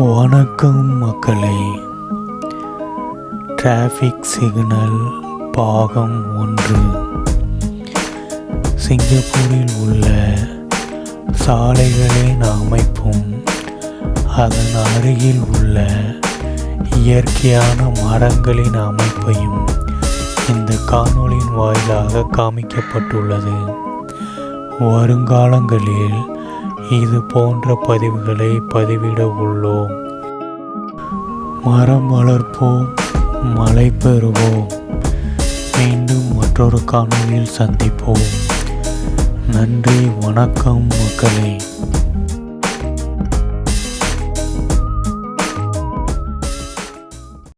வணக்கம் மக்களே. Traffic signal பாகம் 1. சிங்கப்பூரில் உள்ள சாலைகளின் அமைப்பும் அதன் அருகில் உள்ள இயற்கையான மரங்களின் அமைப்பையும் இந்த காணொளியின் வாயிலாக காமிக்கப்பட்டுள்ளது. வருங்காலங்களில் இது போன்ற பதிவுகளை பதிவிட உள்ளோம். மரம் வளர்ப்போம், மழை பெறுவோம். மீண்டும் மற்றொரு காணொளியில் சந்திப்போம். நன்றி, வணக்கம் மக்களே.